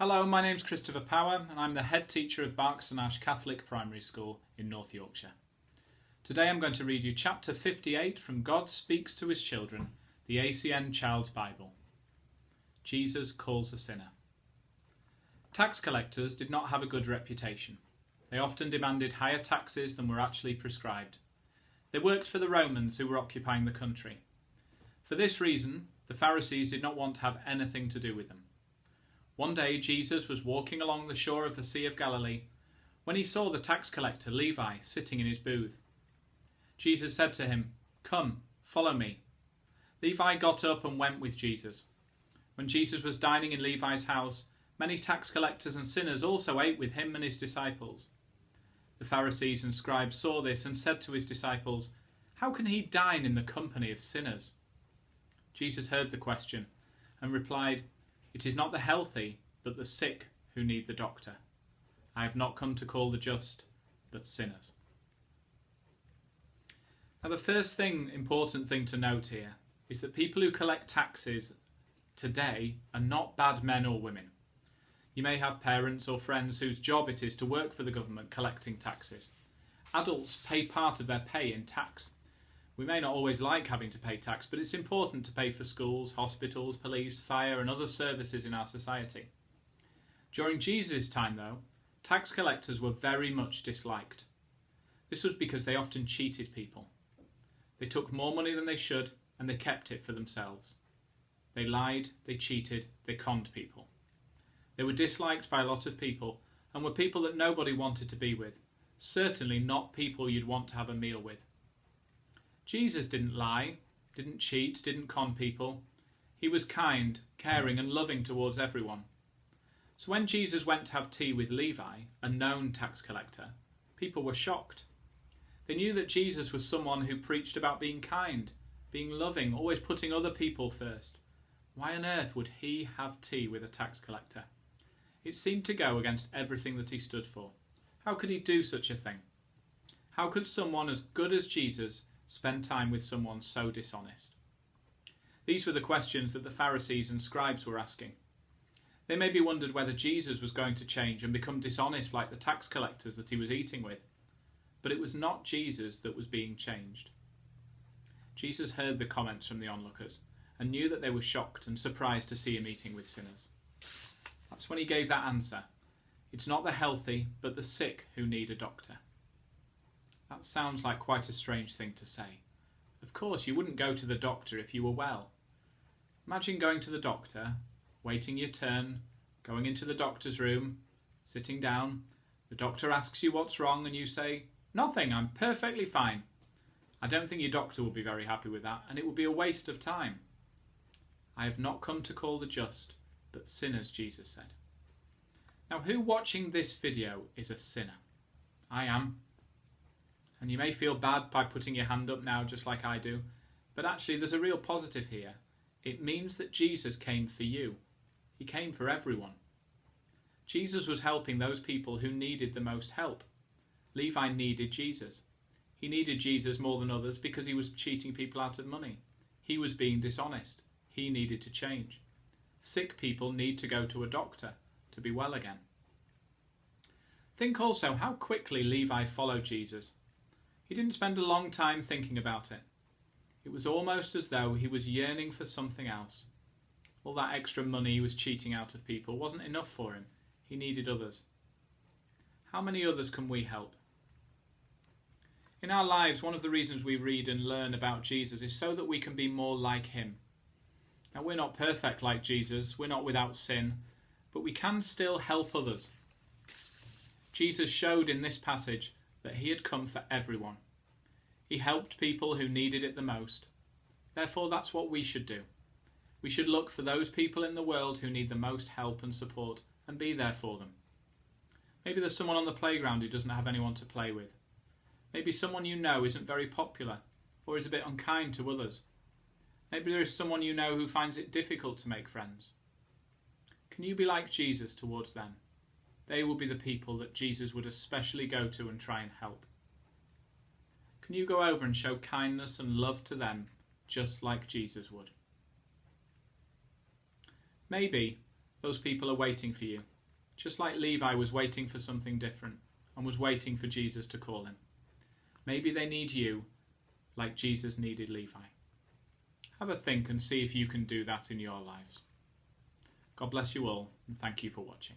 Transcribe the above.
Hello, my name's Christopher Power and I'm the head teacher of Berks and Ash Catholic Primary School in North Yorkshire. Today I'm going to read you chapter 58 from God Speaks to His Children, the ACN Child's Bible. Jesus calls a sinner. Tax collectors did not have a good reputation. They often demanded higher taxes than were actually prescribed. They worked for the Romans who were occupying the country. For this reason, the Pharisees did not want to have anything to do with them. One day Jesus was walking along the shore of the Sea of Galilee when he saw the tax collector Levi sitting in his booth. Jesus said to him, "Come, follow me." Levi got up and went with Jesus. When Jesus was dining in Levi's house, many tax collectors and sinners also ate with him and his disciples. The Pharisees and scribes saw this and said to his disciples, "How can he dine in the company of sinners?" Jesus heard the question and replied, "It is not the healthy, but the sick who need the doctor. I have not come to call the just, but sinners." Now the first important thing to note here is that people who collect taxes today are not bad men or women. You may have parents or friends whose job it is to work for the government collecting taxes. Adults pay part of their pay in tax. We may not always like having to pay tax, but it's important to pay for schools, hospitals, police, fire and other services in our society. During Jesus' time, though, tax collectors were very much disliked. This was because they often cheated people. They took more money than they should and they kept it for themselves. They lied, they cheated, they conned people. They were disliked by a lot of people and were people that nobody wanted to be with, certainly not people you'd want to have a meal with. Jesus didn't lie, didn't cheat, didn't con people. He was kind, caring and loving towards everyone. So when Jesus went to have tea with Levi, a known tax collector, people were shocked. They knew that Jesus was someone who preached about being kind, being loving, always putting other people first. Why on earth would he have tea with a tax collector? It seemed to go against everything that he stood for. How could he do such a thing? How could someone as good as Jesus spend time with someone so dishonest? These were the questions that the Pharisees and scribes were asking. They maybe wondered whether Jesus was going to change and become dishonest like the tax collectors that he was eating with. But it was not Jesus that was being changed. Jesus heard the comments from the onlookers and knew that they were shocked and surprised to see him eating with sinners. That's when he gave that answer. It's not the healthy, but the sick who need a doctor. That sounds like quite a strange thing to say. Of course, you wouldn't go to the doctor if you were well. Imagine going to the doctor, waiting your turn, going into the doctor's room, sitting down. The doctor asks you what's wrong and you say, "Nothing, I'm perfectly fine." I don't think your doctor will be very happy with that, and it will be a waste of time. I have not come to call the just, but sinners, Jesus said. Now, who watching this video is a sinner? I am. And you may feel bad by putting your hand up now, just like I do, but actually there's a real positive here. It means that Jesus came for you. He came for everyone. Jesus was helping those people who needed the most help. Levi needed Jesus. He needed Jesus more than others because he was cheating people out of money. He was being dishonest. He needed to change. Sick people need to go to a doctor to be well again. Think also how quickly Levi followed Jesus. He didn't spend a long time thinking about it. It was almost as though he was yearning for something else. All that extra money he was cheating out of people wasn't enough for him. He needed others. How many others can we help? In our lives, one of the reasons we read and learn about Jesus is so that we can be more like him. Now, we're not perfect like Jesus, we're not without sin, but we can still help others. Jesus showed in this passage that he had come for everyone. He helped people who needed it the most. Therefore, that's what we should do. We should look for those people in the world who need the most help and support and be there for them. Maybe there's someone on the playground who doesn't have anyone to play with. Maybe someone you know isn't very popular or is a bit unkind to others. Maybe there is someone you know who finds it difficult to make friends. Can you be like Jesus towards them? They will be the people that Jesus would especially go to and try and help. Can you go over and show kindness and love to them just like Jesus would? Maybe those people are waiting for you just like Levi was waiting for something different and was waiting for Jesus to call him. Maybe they need you like Jesus needed Levi. Have a think and see if you can do that in your lives. God bless you all, and thank you for watching.